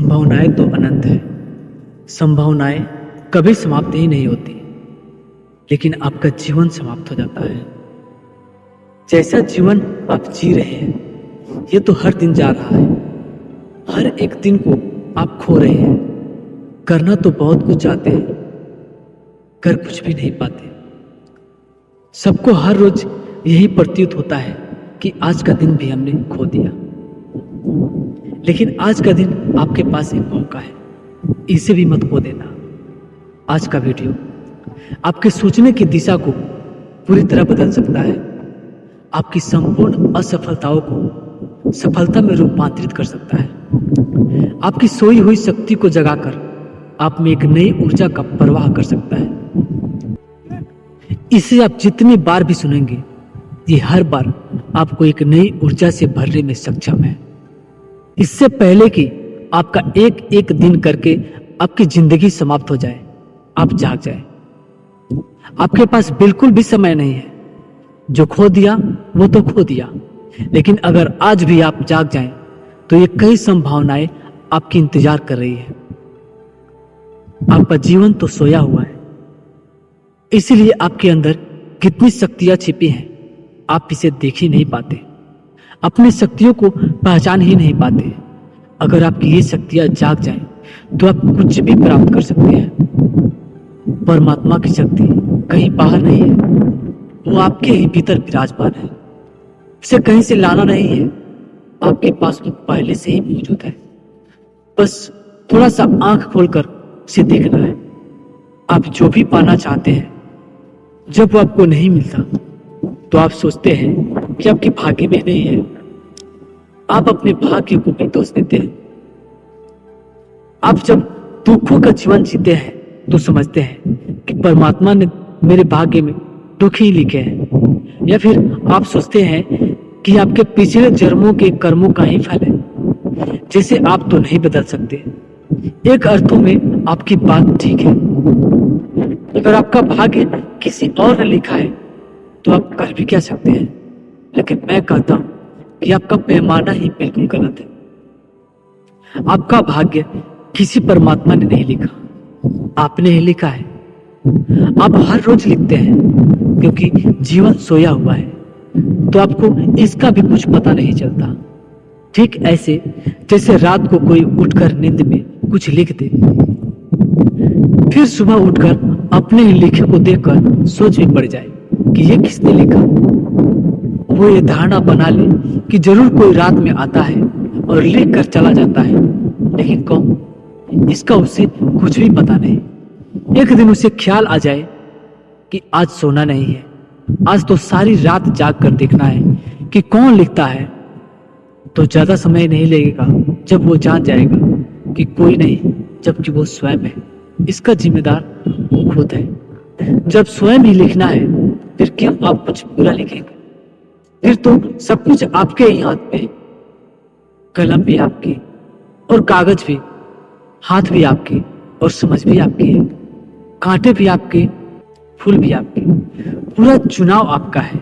संभावनाएं तो अनंत है। संभावनाएं कभी समाप्त ही नहीं होती, लेकिन आपका जीवन समाप्त हो जाता है। जैसा जीवन आप जी रहे हैं, ये तो हर दिन जा रहा है। हर एक दिन को आप खो रहे हैं। करना तो बहुत कुछ चाहते हैं, कर कुछ भी नहीं पाते। सबको हर रोज यही प्रतीत होता है कि आज का दिन भी हमने खो दिया। लेकिन आज का दिन आपके पास एक मौका है, इसे भी मत खो देना। आज का वीडियो आपके सोचने की दिशा को पूरी तरह बदल सकता है। आपकी संपूर्ण असफलताओं को सफलता में रूपांतरित कर सकता है। आपकी सोई हुई शक्ति को जगाकर आप में एक नई ऊर्जा का प्रवाह कर सकता है। इसे आप जितनी बार भी सुनेंगे, ये हर बार आपको एक नई ऊर्जा से भरने में सक्षम है। इससे पहले कि आपका एक एक दिन करके आपकी जिंदगी समाप्त हो जाए, आप जाग जाए। आपके पास बिल्कुल भी समय नहीं है। जो खो दिया वो तो खो दिया, लेकिन अगर आज भी आप जाग जाएं, तो ये कई संभावनाएं आपकी इंतजार कर रही है। आपका जीवन तो सोया हुआ है, इसीलिए आपके अंदर कितनी शक्तियां छिपी हैं, आप इसे देख ही नहीं पाते। अपनी शक्तियों को पहचान ही नहीं पाते। अगर आपकी ये शक्तियां जाग जाएं, तो आप कुछ भी प्राप्त कर सकते हैं। परमात्मा की शक्ति कहीं बाहर नहीं है, वो आपके ही भीतर विराजमान है। उसे कहीं से लाना नहीं है, आपके पास वो पहले से ही मौजूद है। बस थोड़ा सा आंख खोलकर उसे देखना है। आप जो भी पाना चाहते हैं, जब वो आपको नहीं मिलता, तो आप सोचते हैं कि आपके भाग्य में नहीं है। आप अपने भाग्य को भी दोष देते हैं। आप जब दुखों का जीवन जीते हैं, तो समझते हैं कि परमात्मा ने मेरे भाग्य में दुख ही लिखे हैं, या फिर आप सोचते हैं कि आपके पिछले जन्मों के कर्मों का ही फल है, जिसे आप तो नहीं बदल सकते। एक अर्थों में आपकी बात ठीक है। अगर आपका भाग्य किसी और ने लिखा है, तो आप कर भी क्या सकते हैं। लेकिन मैं कहता हूं कि आपका पैमाना ही बिल्कुल गलत है। आपका भाग्य किसी परमात्मा ने नहीं लिखा, आपने ही लिखा है। आप हर रोज लिखते हैं, क्योंकि जीवन सोया हुआ है, तो आपको इसका भी कुछ पता नहीं चलता। ठीक ऐसे जैसे रात को कोई उठकर नींद में कुछ लिख दे, फिर सुबह उठकर अपने ही लिखे को देखकर सोच में पड़ जाए कि ये किसने लिखा। वो ये धारणा बना ले कि जरूर कोई रात में आता है और लिख कर चला जाता है, लेकिन कौन, इसका उसे कुछ भी पता नहीं। एक दिन उसे ख्याल आ जाए कि आज सोना नहीं है, आज तो सारी रात जाग कर देखना है कि कौन लिखता है, तो ज्यादा समय नहीं लगेगा जब वो जान जाएगा कि कोई नहीं, जबकि वो स्वयं है। इसका जिम्मेदार वो खुद है। जब स्वयं ही लिखना है, फिर क्यों आप कुछ बुरा लिखेंगे। फिर तो सब कुछ आपके ही हाथ में। कलम भी आपकी और कागज भी, हाथ भी आपके और समझ भी आपकी है। कांटे भी आपके, फूल भी आपके। पूरा चुनाव आपका है।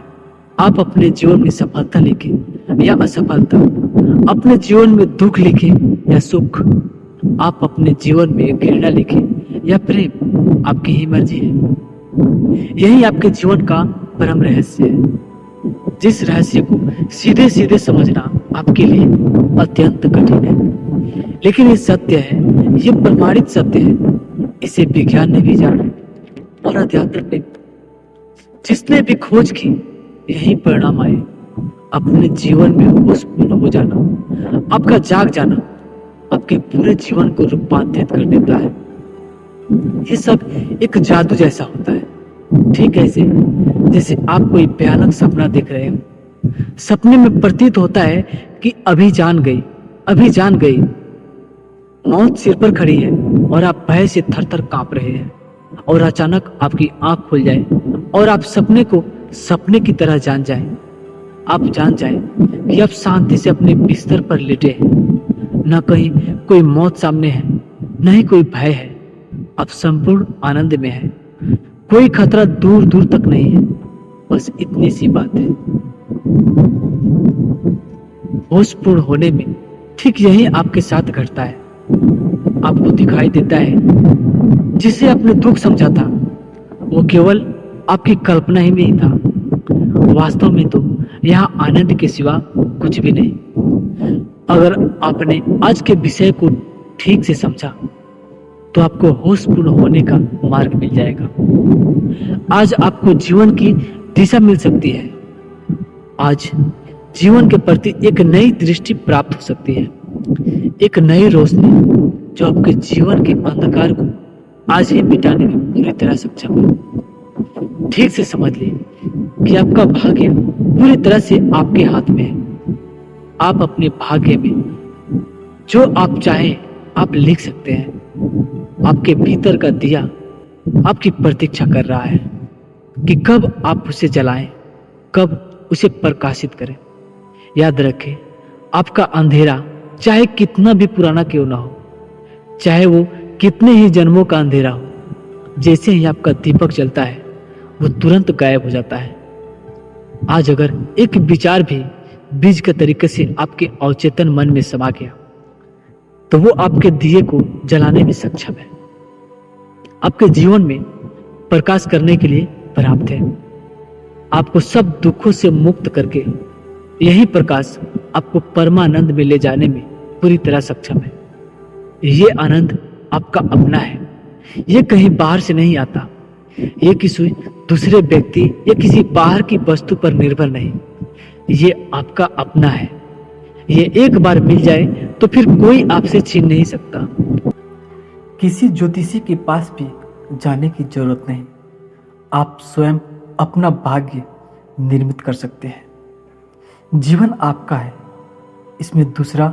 आप अपने जीवन में सफलता लिखें या असफलता, अपने जीवन में दुख लिखें या सुख, आप अपने जीवन में घृणा लिखें या प्रेम, आपकी ही मर्जी है। यही आपके जीवन का परम रहस्य है, जिस रहस्य को सीधे सीधे समझना आपके लिए अत्यंत कठिन है। लेकिन ये सत्य है, ये प्रमाणित सत्य है। इसे विज्ञान ने भी जाना और अध्यात्म ने। जिसने भी खोज की, यही परिणाम आए। अपने जीवन में होशपूर्ण हो जाना, आपका जाग जाना, आपके पूरे जीवन को रूपांतरित कर देता है। ये सब एक जादू जैसा होता है। ठीक ऐसे जैसे आप कोई भयानक सपना देख रहे हो। सपने में प्रतीत होता है कि अभी जान गई, अभी जान गई। मौत सिर पर खड़ी है और आप भय से थर थर कांप रहे हैं, और अचानक आपकी आंख खुल जाए और आप सपने को सपने की तरह जान जाए। आप जान जाए कि आप शांति से अपने बिस्तर पर लेटे हैं। न कहीं कोई मौत सामने है, न ही कोई भय है। आप संपूर्ण आनंद में हैं। कोई खतरा दूर दूर तक नहीं है। बस इतनी सी बात है। होशपूर्ण होने में ठीक यही आपके साथ घटता है। आपको दिखाई देता है, जिसे आपने दुख समझा था, वो केवल आपकी कल्पना ही में ही था। वास्तव में तो यहाँ आनंद के सिवा कुछ भी नहीं। अगर आपने आज के विषय को ठीक से समझा तो आपको होशपूर्ण होने का मार्ग मिल जाएगा। आज आपको जीवन की दिशा मिल सकती है। आज जीवन के प्रति एक नई दृष्टि प्राप्त हो सकती है, एक नई रोशनी जो आपके जीवन के अंधकार को आज ही मिटाने में पूरी तरह सक्षम है। ठीक से समझ लीजिए कि आपका भाग्य पूरी तरह से आपके हाथ में है। आप अपने भाग्य में जो आप चाहें आप लिख सकते हैं। आपके भीतर का दिया आपकी प्रतीक्षा कर रहा है कि कब आप उसे जलाएं, कब उसे प्रकाशित करें। याद रखें, आपका अंधेरा चाहे कितना भी पुराना क्यों ना हो, चाहे वो कितने ही जन्मों का अंधेरा हो, जैसे ही आपका दीपक जलता है वो तुरंत गायब हो जाता है। आज अगर एक विचार भी बीज के तरीके से आपके अवचेतन मन में समा गया तो वो आपके दिए को जलाने में सक्षम है, आपके जीवन में प्रकाश करने के लिए पर्याप्त है। आपको सब दुखों से मुक्त करके यही प्रकाश आपको परमानंद में ले जाने में पूरी तरह सक्षम है। ये आनंद आपका अपना है, ये कहीं बाहर से नहीं आता, ये किसी दूसरे व्यक्ति या किसी बाहर की वस्तु पर निर्भर नहीं, ये आपका अपना है। ये एक बार मिल जाए तो फिर कोई आपसे छीन नहीं सकता। किसी ज्योतिषी के पास भी जाने की जरूरत नहीं, आप स्वयं अपना भाग्य निर्मित कर सकते हैं। जीवन आपका है, इसमें दूसरा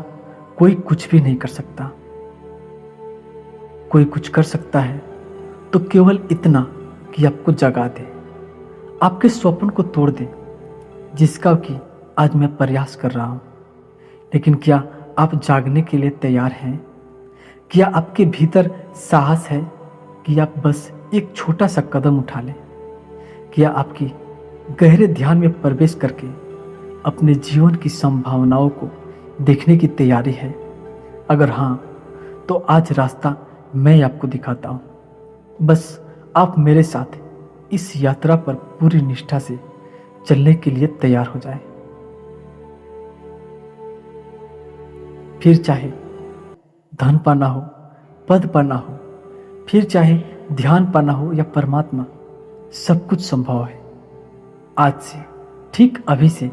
कोई कुछ भी नहीं कर सकता। कोई कुछ कर सकता है तो केवल इतना कि आपको जगा दे, आपके स्वप्न को तोड़ दे, जिसका कि आज मैं प्रयास कर रहा हूं। लेकिन क्या आप जागने के लिए तैयार हैं? क्या आपके भीतर साहस है कि आप बस एक छोटा सा कदम उठा लें? क्या आपकी गहरे ध्यान में प्रवेश करके अपने जीवन की संभावनाओं को देखने की तैयारी है? अगर हाँ, तो आज रास्ता मैं आपको दिखाता हूं। बस आप मेरे साथ इस यात्रा पर पूरी निष्ठा से चलने के लिए तैयार हो जाएं। फिर चाहे धन पाना हो, पद पाना हो, फिर चाहे ध्यान पाना हो या परमात्मा, सब कुछ संभव है। आज से, ठीक अभी से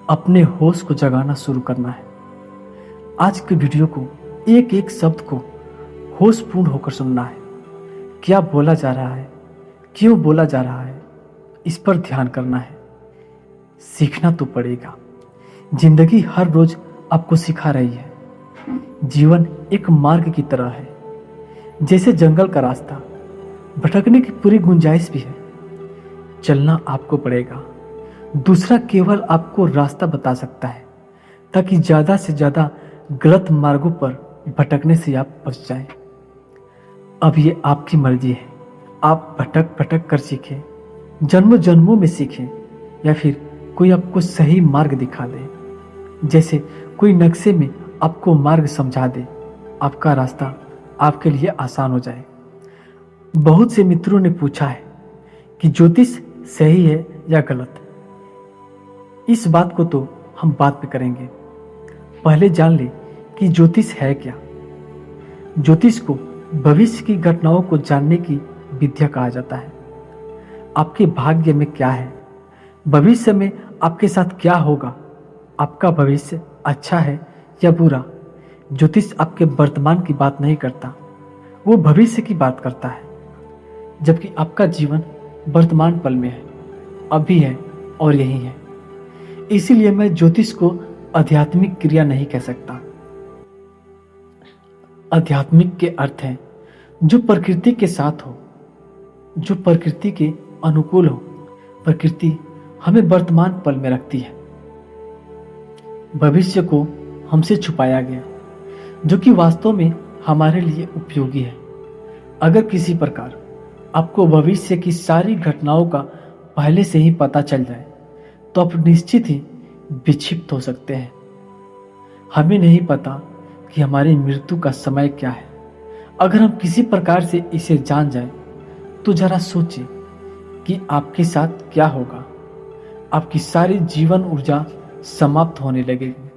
अपने होश को जगाना शुरू करना है। आज के वीडियो को एक एक शब्द को होशपूर्ण होकर सुनना है। क्या बोला जा रहा है, क्यों बोला जा रहा है, इस पर ध्यान करना है। सीखना तो पड़ेगा। जिंदगी हर रोज आपको सिखा रही है। जीवन एक मार्ग की तरह है, जैसे जंगल का रास्ता। भटकने की पूरी गुंजाइश भी है। चलना आपको पड़ेगा, दूसरा केवल आपको रास्ता बता सकता है, ताकि ज्यादा से ज्यादा गलत मार्गों पर भटकने से आप बच जाएं। अब ये आपकी मर्जी है। आप भटक भटक कर सीखें, जन्मों जन्मों में सीखें, या फिर कोई आपको सही मार्ग दिखा दे, जैसे कोई नक्शे में आपको मार्ग समझा दे। आपका रास्ता आपके लिए आसान हो जाए। बहुत से मित्रों ने पूछा है कि ज्योतिष सही है या गलत। इस बात को तो हम बाद में करेंगे। पहले जान ले कि ज्योतिष है क्या। ज्योतिष को भविष्य की घटनाओं को जानने की विद्या कहा जाता है। आपके भाग्य में क्या है, भविष्य में आपके साथ क्या होगा, आपका भविष्य अच्छा है या बुरा। ज्योतिष आपके वर्तमान की बात नहीं करता, वो भविष्य की बात करता है। जबकि आपका जीवन वर्तमान पल में है, अभी है और यही है। इसीलिए मैं ज्योतिष को आध्यात्मिक क्रिया नहीं कह सकता। आध्यात्मिक के अर्थ है जो प्रकृति के साथ हो, जो प्रकृति के अनुकूल हो। प्रकृति हमें वर्तमान पल में रखती है। भविष्य को हमसे छुपाया गया, जो कि वास्तव में हमारे लिए उपयोगी है। अगर किसी प्रकार आपको भविष्य की सारी घटनाओं का पहले से ही पता चल जाए तो आप निश्चित ही विक्षिप्त हो सकते हैं। हमें नहीं पता कि हमारी मृत्यु का समय क्या है। अगर हम किसी प्रकार से इसे जान जाए तो जरा सोचिए कि आपके साथ क्या होगा। आपकी सारी जीवन ऊर्जा समाप्त होने लगेगी।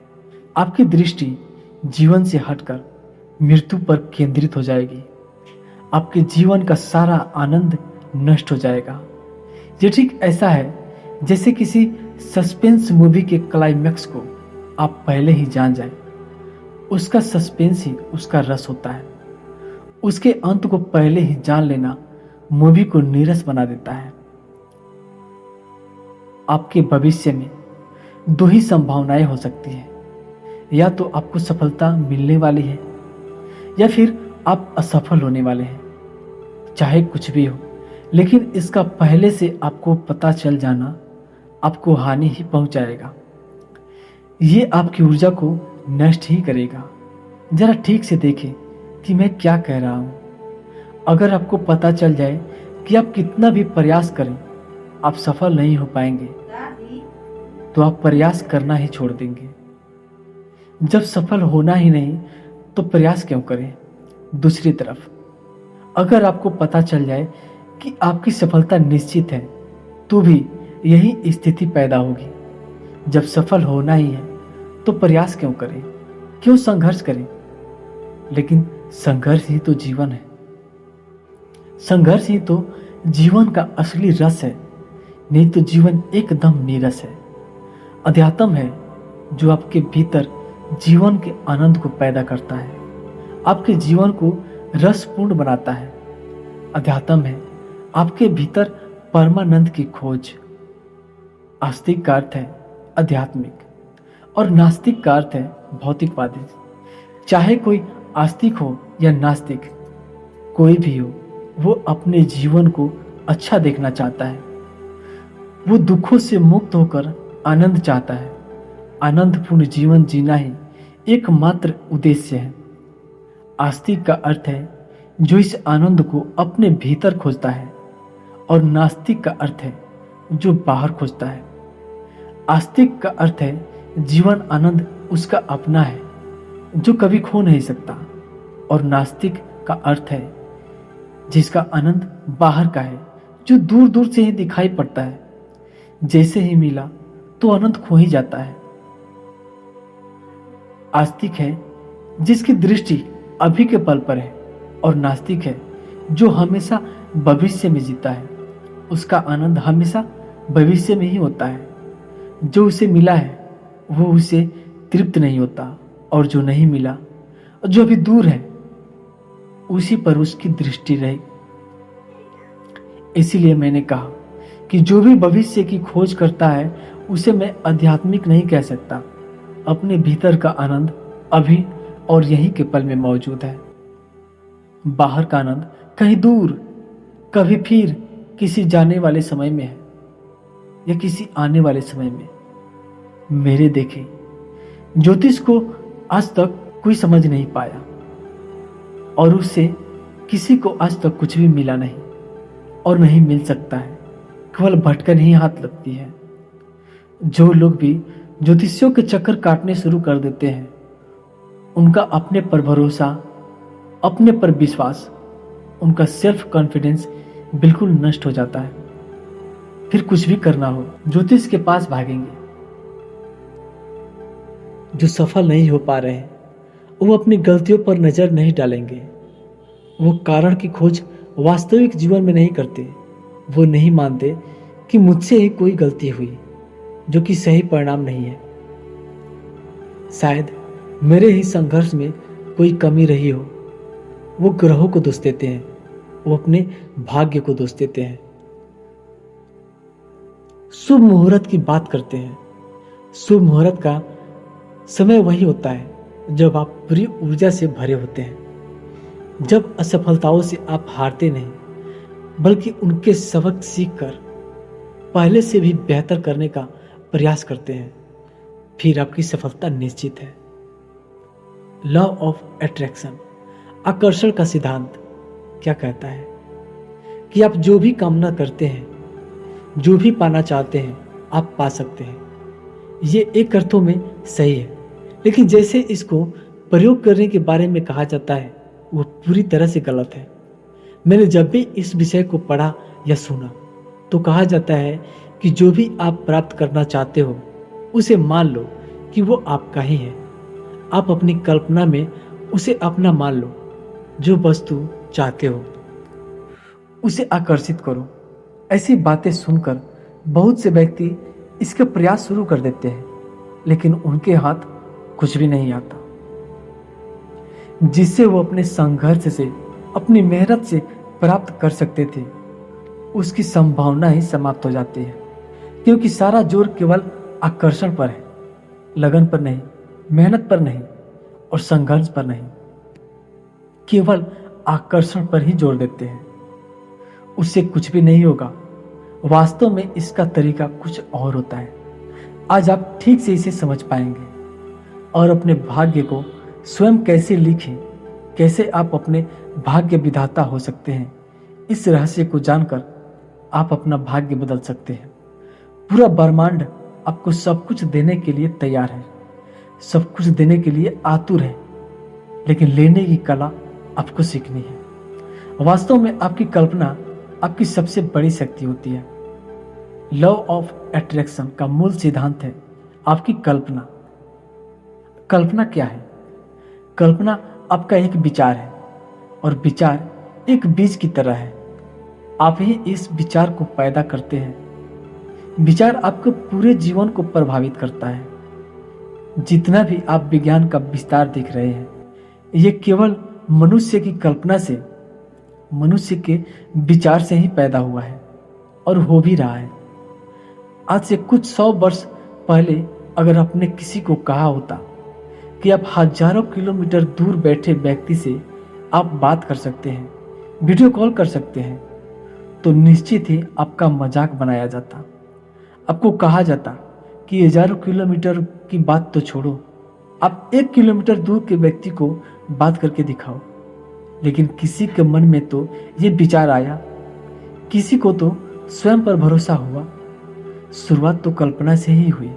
आपकी दृष्टि जीवन से हटकर मृत्यु पर केंद्रित हो जाएगी। आपके जीवन का सारा आनंद नष्ट हो जाएगा। ये ठीक ऐसा है जैसे किसी सस्पेंस मूवी के क्लाइमैक्स को आप पहले ही जान जाए। उसका सस्पेंस ही उसका रस होता है। उसके अंत को पहले ही जान लेना मूवी को नीरस बना देता है। आपके भविष्य में दो ही संभावनाएं हो सकती हैं। या तो आपको सफलता मिलने वाली है या फिर आप असफल होने वाले हैं। चाहे कुछ भी हो, लेकिन इसका पहले से आपको पता चल जाना आपको हानि ही पहुंचाएगा। ये आपकी ऊर्जा को नष्ट ही करेगा। जरा ठीक से देखें कि मैं क्या कह रहा हूं। अगर आपको पता चल जाए कि आप कितना भी प्रयास करें आप सफल नहीं हो पाएंगे, तो आप प्रयास करना ही छोड़ देंगे। जब सफल होना ही नहीं तो प्रयास क्यों करें। दूसरी तरफ अगर आपको पता चल जाए कि आपकी सफलता निश्चित है, तो भी यही स्थिति पैदा होगी। जब सफल होना ही है तो प्रयास क्यों करें, क्यों संघर्ष करें। लेकिन संघर्ष ही तो जीवन है। संघर्ष ही तो जीवन का असली रस है, नहीं तो जीवन एकदम नीरस है। अध्यात्म है जो आपके भीतर जीवन के आनंद को पैदा करता है, आपके जीवन को रसपूर्ण बनाता है। अध्यात्म है आपके भीतर परमानंद की खोज। आस्तिक का अर्थ है आध्यात्मिक और नास्तिक का अर्थ है भौतिकवादी। चाहे कोई आस्तिक हो या नास्तिक, कोई भी हो, वो अपने जीवन को अच्छा देखना चाहता है। वो दुखों से मुक्त होकर आनंद चाहता है। आनंदपूर्ण जीवन जीना ही एकमात्र उद्देश्य है। आस्तिक का अर्थ है जो इस आनंद को अपने भीतर खोजता है, और नास्तिक का अर्थ है जो बाहर खोजता है। आस्तिक का अर्थ है जीवन आनंद उसका अपना है जो कभी खो नहीं सकता, और नास्तिक का अर्थ है जिसका आनंद बाहर का है, जो दूर दूर से ही दिखाई पड़ता है। जैसे ही मिला तो आनंद खो ही जाता है। आस्तिक है जिसकी दृष्टि अभी के पल पर है, और नास्तिक है जो हमेशा भविष्य में जीता है। उसका आनंद हमेशा भविष्य में ही होता है। जो उसे मिला है वो उसे तृप्त नहीं होता, और जो नहीं मिला, जो अभी दूर है, उसी पर उसकी दृष्टि रहे। इसीलिए मैंने कहा कि जो भी भविष्य की खोज करता है उसे मैं आध्यात्मिक नहीं कह सकता। अपने भीतर का आनंद अभी और यहीं के पल में मौजूद है। बाहर का आनंद कहीं दूर, कभी फिर किसी जाने वाले समय में है, या किसी आने वाले समय में। मेरे देखे ज्योतिष को आज तक कोई समझ नहीं पाया, और उससे किसी को आज तक कुछ भी मिला नहीं और नहीं मिल सकता है। केवल भटकन ही हाथ लगती है। जो लोग भी ज्योतिषियों के चक्कर काटने शुरू कर देते हैं, उनका अपने पर भरोसा, अपने पर विश्वास, उनका सेल्फ कॉन्फिडेंस बिल्कुल नष्ट हो जाता है। फिर कुछ भी करना हो ज्योतिष के पास भागेंगे। जो सफल नहीं हो पा रहे हैं वो अपनी गलतियों पर नजर नहीं डालेंगे। वो कारण की खोज वास्तविक जीवन में नहीं करते। वो नहीं मानते कि मुझसे ही कोई गलती हुई, जो कि सही परिणाम नहीं है। शायद मेरे ही संघर्ष में कोई कमी रही हो। वो ग्रहों को दोष देते हैं, वो अपने भाग्य को दोष देते हैं। शुभ मुहूर्त की बात करते हैं। शुभ मुहूर्त का समय वही होता है जब आप पूरी ऊर्जा से भरे होते हैं, जब असफलताओं से आप हारते नहीं, बल्कि उनके सबक सीखकर पहले से भी बेहतर करने का प्रयास करते हैं। फिर आपकी सफलता निश्चित है। लॉ ऑफ अट्रैक्शन, आकर्षण का सिद्धांत क्या कहता है कि आप जो भी कामना करते हैं, जो भी पाना चाहते हैं, आप पा सकते हैं। ये एक अर्थों में सही है, लेकिन जैसे इसको प्रयोग करने के बारे में कहा जाता है वो पूरी तरह से गलत है। मैंने जब भी इस विषय को पढ़ा या सुना तो कहा जाता है कि जो भी आप प्राप्त करना चाहते हो उसे मान लो कि वो आपका ही है। आप अपनी कल्पना में उसे अपना मान लो। जो वस्तु चाहते हो उसे आकर्षित करो। ऐसी बातें सुनकर बहुत से व्यक्ति इसके प्रयास शुरू कर देते हैं, लेकिन उनके हाथ कुछ भी नहीं आता। जिससे वो अपने संघर्ष से, अपनी मेहनत से प्राप्त कर सकते थे, उसकी संभावना ही समाप्त हो जाती है, क्योंकि सारा जोर केवल आकर्षण पर है, लगन पर नहीं, मेहनत पर नहीं और संघर्ष पर नहीं। केवल आकर्षण पर ही जोर देते हैं। उससे कुछ भी नहीं होगा। वास्तव में इसका तरीका कुछ और होता है। आज आप ठीक से इसे समझ पाएंगे और अपने भाग्य को स्वयं कैसे लिखें, कैसे आप अपने भाग्य विधाता हो सकते हैं, इस रहस्य को जानकर आप अपना भाग्य बदल सकते हैं। पूरा ब्रह्मांड आपको सब कुछ देने के लिए तैयार है, सब कुछ देने के लिए आतुर है, लेकिन लेने की कला आपको सीखनी है। वास्तव में आपकी कल्पना आपकी सबसे बड़ी शक्ति होती है। लॉ ऑफ अट्रैक्शन का मूल सिद्धांत है आपकी कल्पना। कल्पना क्या है? कल्पना आपका एक विचार है और विचार एक बीज की तरह है। आप ही इस विचार को पैदा करते हैं। विचार आपके पूरे जीवन को प्रभावित करता है। जितना भी आप विज्ञान का विस्तार देख रहे हैं, ये केवल मनुष्य की कल्पना से, मनुष्य के विचार से ही पैदा हुआ है और हो भी रहा है। आज से कुछ 100 वर्ष पहले अगर आपने किसी को कहा होता कि आप हजारों किलोमीटर दूर बैठे व्यक्ति से आप बात कर सकते हैं, वीडियो कॉल कर सकते हैं, तो निश्चित ही आपका मजाक बनाया जाता। आपको कहा जाता कि हजारों किलोमीटर की बात तो छोड़ो, आप 1 किलोमीटर दूर के व्यक्ति को बात करके दिखाओ। लेकिन किसी के मन में तो ये विचार आया, किसी को तो स्वयं पर भरोसा हुआ। शुरुआत तो कल्पना से ही हुई।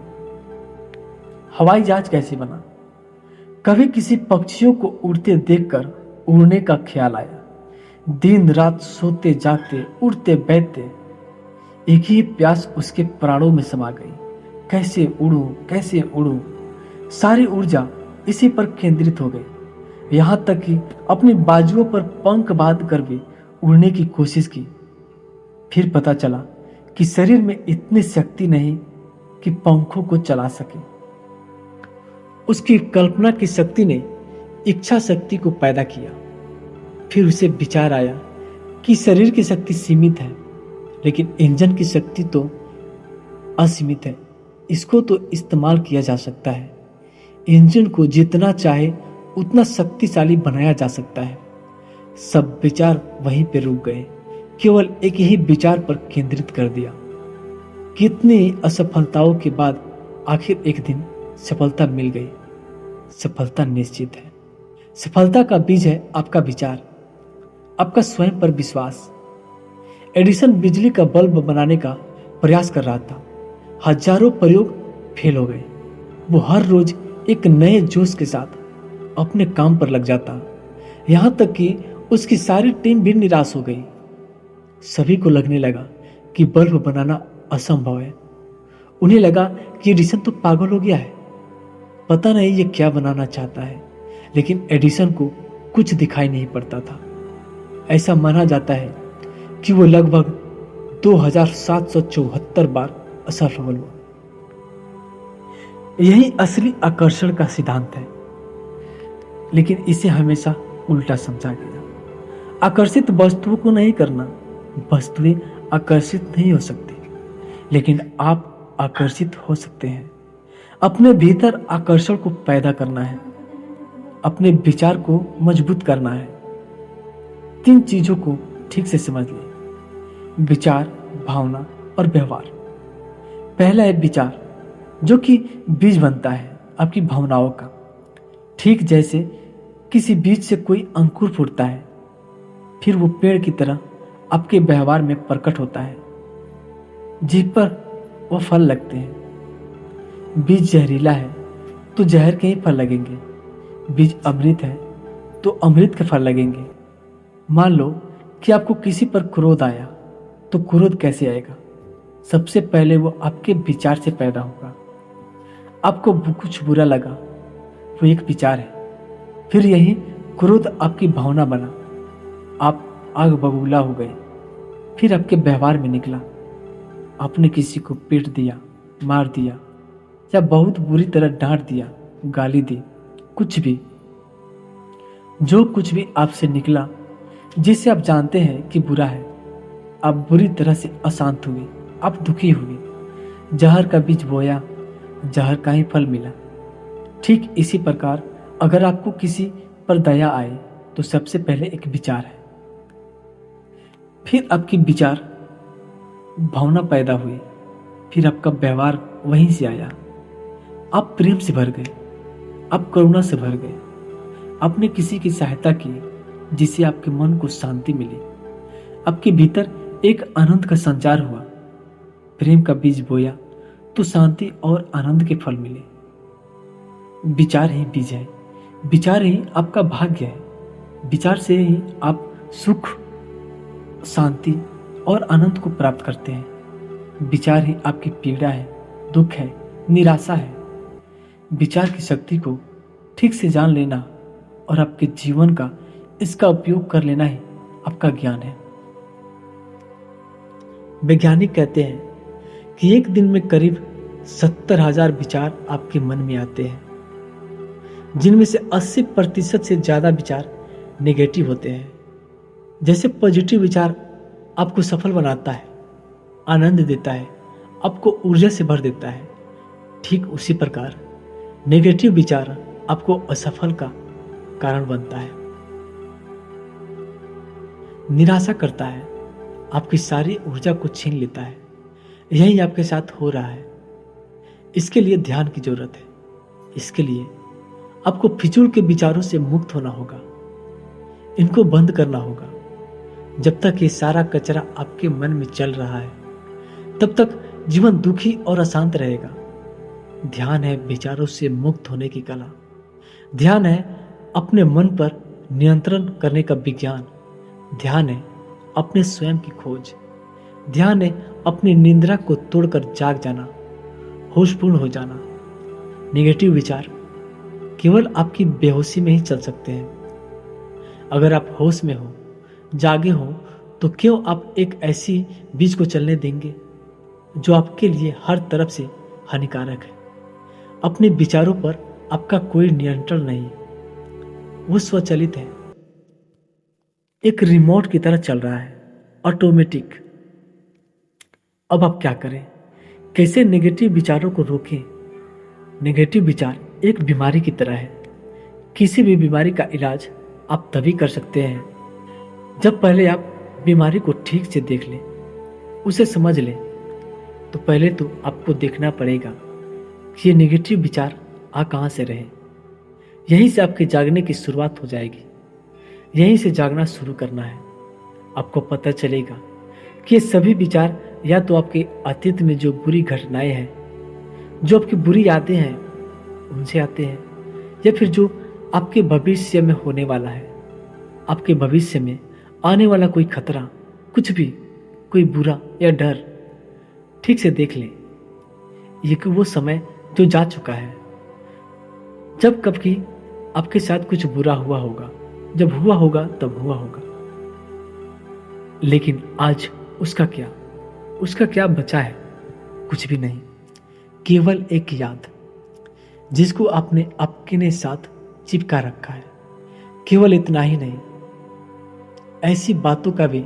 हवाई जहाज कैसे बना? कभी किसी पक्षियों को उड़ते देखकर उड़ने का ख्याल आया। दिन रात सोते जागते, उड़ते बैठते, एक ही प्यास उसके प्राणों में समा गई। कैसे उड़ूं, कैसे उड़ूं। सारी ऊर्जा इसी पर केंद्रित हो गई। यहां तक कि अपनी बाजुओं पर पंख बांध कर भी उड़ने की कोशिश की। फिर पता चला कि शरीर में इतनी शक्ति नहीं कि पंखों को चला सके। उसकी कल्पना की शक्ति ने इच्छा शक्ति को पैदा किया। फिर उसे विचार आया कि शरीर की शक्ति सीमित है, लेकिन इंजन की शक्ति तो असीमित है, इसको तो इस्तेमाल किया जा सकता है। इंजन को जितना चाहे उतना शक्तिशाली बनाया जा सकता है। सब विचार वहीं पे रुक गए, केवल एक ही विचार पर केंद्रित कर दिया। कितनी असफलताओं के बाद आखिर एक दिन सफलता मिल गई। सफलता निश्चित है। सफलता का बीज है आपका विचार, आपका स्वयं पर विश्वास। एडिसन बिजली का बल्ब बनाने का प्रयास कर रहा था। हजारों प्रयोग फेल हो गए। वो हर रोज एक नए जोश के साथ अपने काम पर लग जाता, यहां तक कि उसकी सारी टीम भी निराश हो गई। सभी को लगने लगा कि बल्ब बनाना असंभव है। उन्हें लगा कि एडिसन तो पागल हो गया है, पता नहीं ये क्या बनाना चाहता है। लेकिन एडिसन को कुछ दिखाई नहीं पड़ता था। ऐसा माना जाता है कि वो लगभग 2774 बार असफल हुआ। यही असली आकर्षण का सिद्धांत है, लेकिन इसे हमेशा उल्टा समझा गया। आकर्षित वस्तुओं को नहीं करना, वस्तुएं आकर्षित नहीं हो सकती, लेकिन आप आकर्षित हो सकते हैं। अपने भीतर आकर्षण को पैदा करना है, अपने विचार को मजबूत करना है। 3 चीजों को ठीक से समझ लें: विचार, भावना और व्यवहार। पहला है विचार, जो कि बीज बनता है आपकी भावनाओं का। ठीक जैसे किसी बीज से कोई अंकुर फूटता है, फिर वो पेड़ की तरह आपके व्यवहार में प्रकट होता है, जिस पर वो फल लगते हैं। बीज जहरीला है तो जहर के ही फल लगेंगे। बीज अमृत है तो अमृत के फल लगेंगे। मान लो कि आपको किसी पर क्रोध आया, तो क्रोध कैसे आएगा? सबसे पहले वो आपके विचार से पैदा होगा। आपको कुछ बुरा लगा, वो एक विचार है। फिर यही क्रोध आपकी भावना बना, आप आग बबूला हो गए। फिर आपके व्यवहार में निकला, आपने किसी को पीट दिया, मार दिया, या बहुत बुरी तरह डांट दिया, गाली दी, कुछ भी। जो कुछ भी आपसे निकला जिसे आप जानते हैं कि बुरा है, आप बुरी तरह से अशांत हुए, आप दुखी हुए। जहर का बीज बोया, जहर का ही फल मिला। ठीक इसी प्रकार अगर आपको किसी पर दया आए तो सबसे पहले एक विचार है, फिर आपकी विचार भावना पैदा हुई, फिर आपका व्यवहार वहीं से आया। आप प्रेम से भर गए, आप करुणा से भर गए, आपने किसी की सहायता की जिससे आपके मन को शांति मिली। आपके भीतर एक आनंद का संचार हुआ। प्रेम का बीज बोया तो शांति और आनंद के फल मिले। विचार ही बीज है, विचार ही आपका भाग्य है। विचार से ही आप सुख, शांति और आनंद को प्राप्त करते हैं। विचार ही आपकी पीड़ा है, दुख है, निराशा है। विचार की शक्ति को ठीक से जान लेना और आपके जीवन का इसका उपयोग कर लेना ही आपका ज्ञान है। वैज्ञानिक कहते हैं कि एक दिन में करीब 70,000 विचार आपके मन में आते हैं, जिनमें से 80% से ज्यादा विचार नेगेटिव होते हैं। जैसे पॉजिटिव विचार आपको सफल बनाता है, आनंद देता है, आपको ऊर्जा से भर देता है, ठीक उसी प्रकार नेगेटिव विचार आपको असफल का कारण बनता है, निराशा करता है, आपकी सारी ऊर्जा को छीन लेता है। यही आपके साथ हो रहा है। इसके लिए ध्यान की जरूरत है। इसके लिए आपको फिजूल के विचारों से मुक्त होना होगा, इनको बंद करना होगा। जब तक ये सारा कचरा आपके मन में चल रहा है, तब तक जीवन दुखी और अशांत रहेगा। ध्यान है विचारों से मुक्त होने की कला। ध्यान है अपने मन पर नियंत्रण करने का विज्ञान। ध्यान है अपने स्वयं की खोज। ध्यान है अपनी निंद्रा को तोड़कर जाग जाना, होशपूर्ण हो जाना। नेगेटिव विचार केवल आपकी बेहोशी में ही चल सकते हैं। अगर आप होश में हो, जागे हो, तो क्यों आप एक ऐसी बीज को चलने देंगे जो आपके लिए हर तरफ से हानिकारक है। अपने विचारों पर आपका कोई नियंत्रण नहीं, वो स्वचालित है, एक रिमोट की तरह चल रहा है, ऑटोमेटिक। अब आप क्या करें? कैसे नेगेटिव विचारों को रोकें? नेगेटिव विचार एक बीमारी की तरह है। किसी भी बीमारी का इलाज आप तभी कर सकते हैं जब पहले आप बीमारी को ठीक से देख लें, उसे समझ लें। तो पहले तो आपको देखना पड़ेगा कि ये नेगेटिव विचार आ कहाँ से रहे। यहीं से आपके जागने की शुरुआत हो जाएगी। यहीं से जागना शुरू करना है। आपको पता चलेगा कि ये सभी विचार या तो आपके अतीत में जो बुरी घटनाएं हैं, जो आपकी बुरी यादें हैं, उनसे आते हैं, या फिर जो आपके भविष्य में होने वाला है, आपके भविष्य में आने वाला कोई खतरा, कुछ भी, कोई बुरा या डर। ठीक से देख लें। ये कि वो समय जो जा चुका है, जब कभी आपके साथ कुछ बुरा हुआ होगा, जब हुआ होगा तब हुआ होगा। लेकिन आज उसका क्या बचा है? कुछ भी नहीं, केवल एक याद जिसको आपने अपने साथ चिपका रखा है। केवल इतना ही नहीं, ऐसी बातों का भी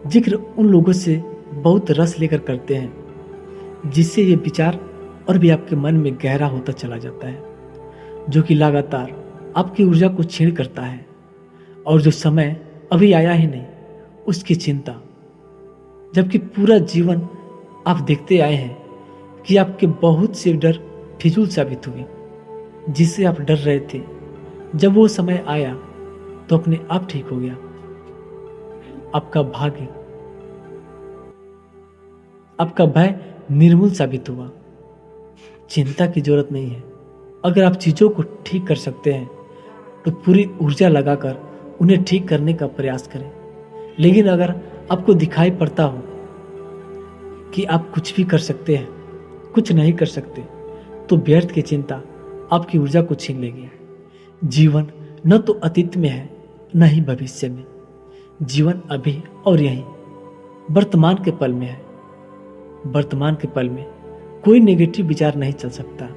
जिक्र उन लोगों से बहुत रस लेकर करते हैं जिससे ये विचार और भी आपके मन में गहरा होता चला जाता है, जो कि लगातार आपकी ऊर्जा को छीन करता है। और जो समय अभी आया ही नहीं, उसकी चिंता, जबकि पूरा जीवन आप देखते आए हैं कि आपके बहुत से डर फिजूल साबित हुए। जिससे आप डर रहे थे, जब वो समय आया तो अपने आप ठीक हो गया। आपका भाग्य, आपका भय निर्मूल साबित हुआ। चिंता की जरूरत नहीं है। अगर आप चीजों को ठीक कर सकते हैं तो पूरी ऊर्जा लगाकर उन्हें ठीक करने का प्रयास करें। लेकिन अगर आपको दिखाई पड़ता हो कि आप कुछ भी कर सकते हैं, कुछ नहीं कर सकते, तो व्यर्थ की चिंता आपकी ऊर्जा को छीन लेगी। जीवन न तो अतीत में है, न ही भविष्य में। जीवन अभी और यहीं वर्तमान के पल में है। वर्तमान के पल में कोई नेगेटिव विचार नहीं चल सकता।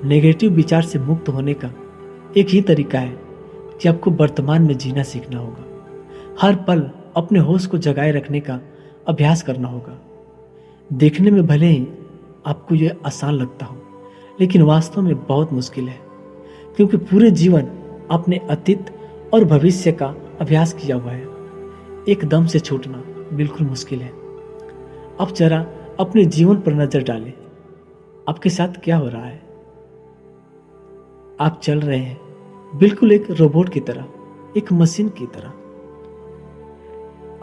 नेगेटिव विचार से मुक्त होने का एक ही तरीका है कि आपको वर्तमान में जीना सीखना होगा। हर पल अपने होश को जगाए रखने का अभ्यास करना होगा। देखने में भले ही आपको यह आसान लगता हो, लेकिन वास्तव में बहुत मुश्किल है, क्योंकि पूरे जीवन अपने अतीत और भविष्य का अभ्यास किया हुआ है। एकदम से छूटना बिल्कुल मुश्किल है। अब जरा अपने जीवन पर नजर डालें। आपके साथ क्या हो रहा है? आप चल रहे हैं बिल्कुल एक रोबोट की तरह, एक मशीन की तरह।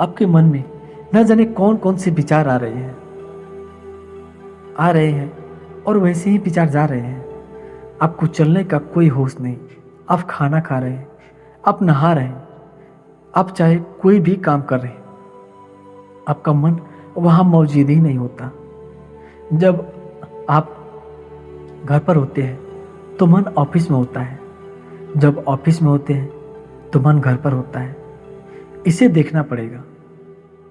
आपके मन में न जाने कौन कौन से विचार आ रहे हैं और वैसे ही विचार जा रहे हैं। आपको चलने का कोई होश नहीं। आप खाना खा रहे हैं, आप नहा रहे हैं, आप चाहे कोई भी काम कर रहे हैं, आपका मन वहां मौजूद ही नहीं होता। जब आप घर पर होते हैं तो मन ऑफिस में होता है, जब ऑफिस में होते हैं तो मन घर पर होता है। इसे देखना पड़ेगा,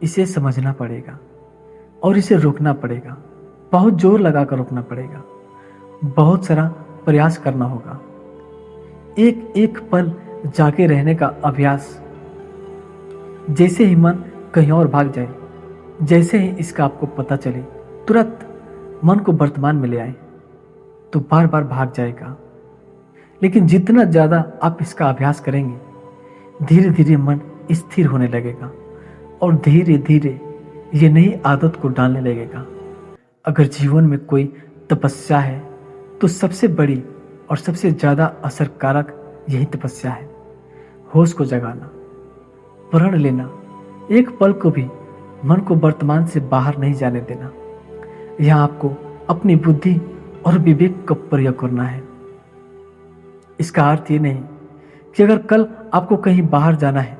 इसे समझना पड़ेगा और इसे रोकना पड़ेगा। बहुत जोर लगाकर रोकना पड़ेगा, बहुत सारा प्रयास करना होगा। एक एक पल जाके रहने का अभ्यास। जैसे ही मन कहीं और भाग जाए, जैसे ही इसका आपको पता चले, तुरंत मन को वर्तमान में ले आए, तो बार बार भाग जाएगा। लेकिन जितना ज्यादा आप इसका अभ्यास करेंगे, धीरे धीरे मन स्थिर होने लगेगा और धीरे धीरे ये नई आदत को डालने लगेगा। अगर जीवन में कोई तपस्या है तो सबसे बड़ी और सबसे ज्यादा असरकारक यही तपस्या है। होश को जगाना, प्रण लेना, एक पल को भी मन को वर्तमान से बाहर नहीं जाने देना। यह आपको अपनी बुद्धि और विवेक का प्रयोग करना है। इसका अर्थ ये नहीं कि अगर कल आपको कहीं बाहर जाना है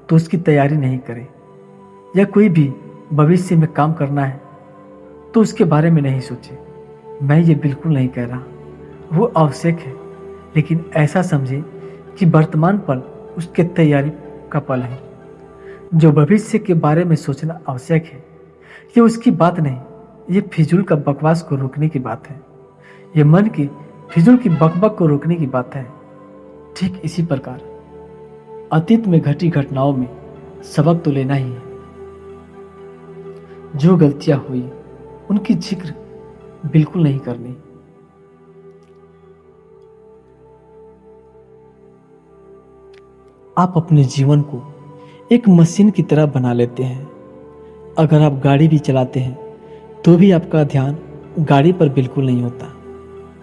तो उसकी तैयारी नहीं करें, या कोई भी भविष्य में काम करना है तो उसके बारे में नहीं सोचे। मैं ये बिल्कुल नहीं कह रहा, वो आवश्यक है, लेकिन ऐसा समझे कि वर्तमान पल उसके तैयारी का पल है। जो भविष्य के बारे में सोचना आवश्यक है, ये उसकी बात नहीं, ये फिजूल का बकवास को रोकने की बात है। ये मन की फिजूल की बकबक को रोकने की बात है। ठीक इसी प्रकार अतीत में घटी घटनाओं में सबक तो लेना ही है। जो गलतियां हुई उनकी जिक्र बिल्कुल नहीं करनी। आप अपने जीवन को एक मशीन की तरह बना लेते हैं। अगर आप गाड़ी भी चलाते हैं तो भी आपका ध्यान गाड़ी पर बिल्कुल नहीं होता,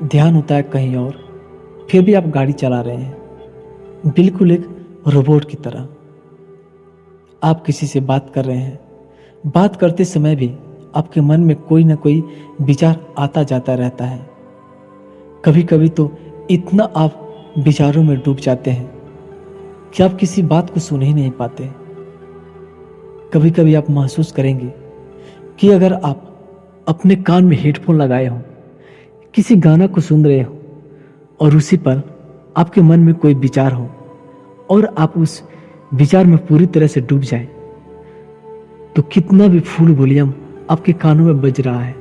ध्यान होता है कहीं और, फिर भी आप गाड़ी चला रहे हैं बिल्कुल एक रोबोट की तरह। आप किसी से बात कर रहे हैं, बात करते समय भी आपके मन में कोई ना कोई विचार आता जाता रहता है। कभी कभी तो इतना आप विचारों में डूब जाते हैं कि आप किसी बात को सुन ही नहीं पाते। कभी कभी आप महसूस करेंगे कि अगर आप अपने कान में हेडफोन लगाए हो, किसी गाना को सुन रहे हो और उसी पर आपके मन में कोई विचार हो और आप उस विचार में पूरी तरह से डूब जाए, तो कितना भी फुल वॉल्यूम आपके कानों में बज रहा है,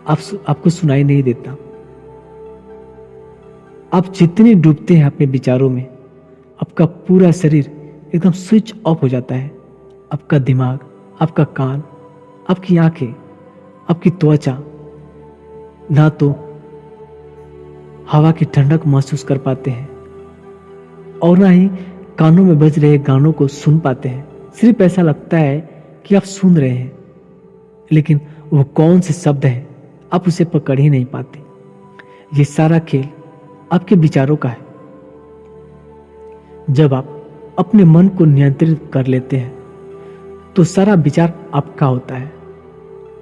आपको सुनाई नहीं देता। आप जितने डूबते हैं अपने विचारों में, आपका पूरा शरीर एकदम स्विच ऑफ हो जाता है। आपका दिमाग, आपका कान, आपकी आंखें, आपकी त्वचा ना तो हवा की ठंडक महसूस कर पाते हैं और ना ही कानों में बज रहे गानों को सुन पाते हैं। सिर्फ ऐसा लगता है कि आप सुन रहे हैं, लेकिन वो कौन से शब्द है आप उसे पकड़ ही नहीं पाते। ये सारा खेल आपके विचारों का है। जब आप अपने मन को नियंत्रित कर लेते हैं तो सारा विचार आपका होता है।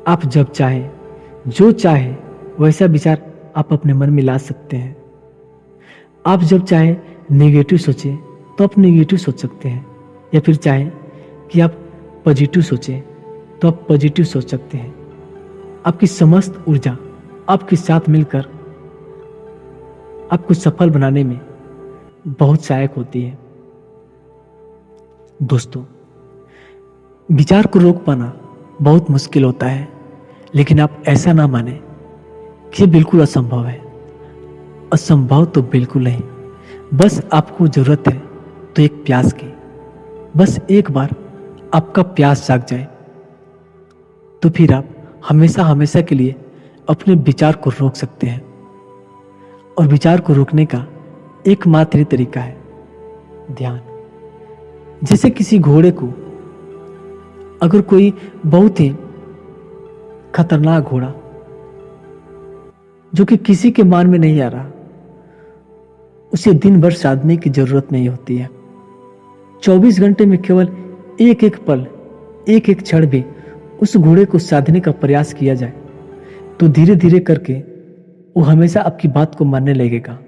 आप जब चाहे, जो चाहे वैसा विचार आप अपने मन में ला सकते हैं। आप जब चाहे नेगेटिव सोचें तो आप नेगेटिव सोच सकते हैं, या फिर चाहें कि आप पॉजिटिव सोचें तो आप पॉजिटिव सोच सकते हैं। आपकी समस्त ऊर्जा आपके साथ मिलकर आपको सफल बनाने में बहुत सहायक होती है। दोस्तों, विचार को रोक पाना बहुत मुश्किल होता है, लेकिन आप ऐसा ना माने कि ये बिल्कुल असंभव है। असंभव तो बिल्कुल नहीं, बस आपको जरूरत है तो एक प्यास की। बस एक बार आपका प्यास जाग जाए तो फिर आप हमेशा हमेशा के लिए अपने विचार को रोक सकते हैं। और विचार को रोकने का एकमात्र ही तरीका है ध्यान। जैसे किसी घोड़े को अगर कोई बहुत ही खतरनाक घोड़ा जो कि किसी के मान में नहीं आ रहा, उसे दिन भर साधने की जरूरत नहीं होती है। 24 घंटे में केवल एक एक पल, एक एक क्षण भी उस घोड़े को साधने का प्रयास किया जाए तो धीरे धीरे करके वो हमेशा आपकी बात को मानने लगेगा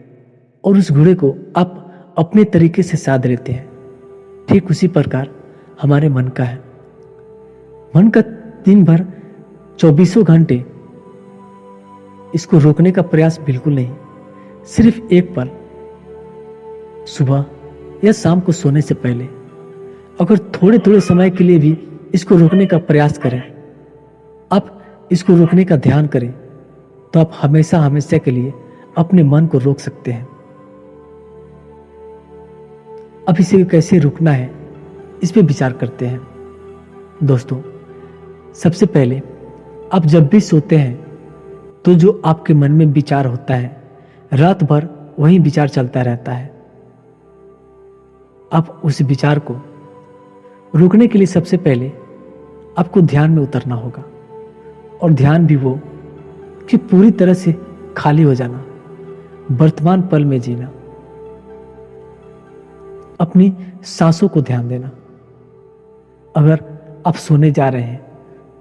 और उस घोड़े को आप अपने तरीके से साध लेते हैं। ठीक उसी प्रकार हमारे मन का है। मन का दिन भर 24 घंटे इसको रोकने का प्रयास बिल्कुल नहीं। सिर्फ एक पल सुबह या शाम को सोने से पहले अगर थोड़े थोड़े समय के लिए भी इसको रोकने का प्रयास करें, आप इसको रोकने का ध्यान करें, तो आप हमेशा हमेशा के लिए अपने मन को रोक सकते हैं। अब इसे कैसे रोकना है इस पे विचार करते हैं। दोस्तों, सबसे पहले आप जब भी सोते हैं तो जो आपके मन में विचार होता है, रात भर वही विचार चलता रहता है। आप उस विचार को रोकने के लिए सबसे पहले आपको ध्यान में उतरना होगा, और ध्यान भी वो कि पूरी तरह से खाली हो जाना, वर्तमान पल में जीना, अपनी सांसों को ध्यान देना। अगर आप सोने जा रहे हैं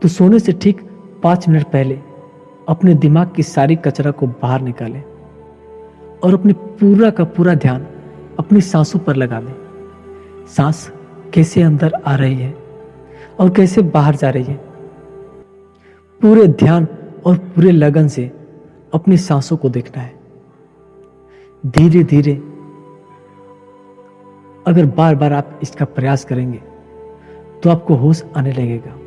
तो सोने से ठीक 5 मिनट पहले अपने दिमाग की सारी कचरा को बाहर निकालें और अपने पूरा का पूरा ध्यान अपनी सांसों पर लगा दें। सांस कैसे अंदर आ रही है और कैसे बाहर जा रही है, पूरे ध्यान और पूरे लगन से अपनी सांसों को देखना है। धीरे धीरे अगर बार बार आप इसका प्रयास करेंगे तो आपको होश आने लगेगा।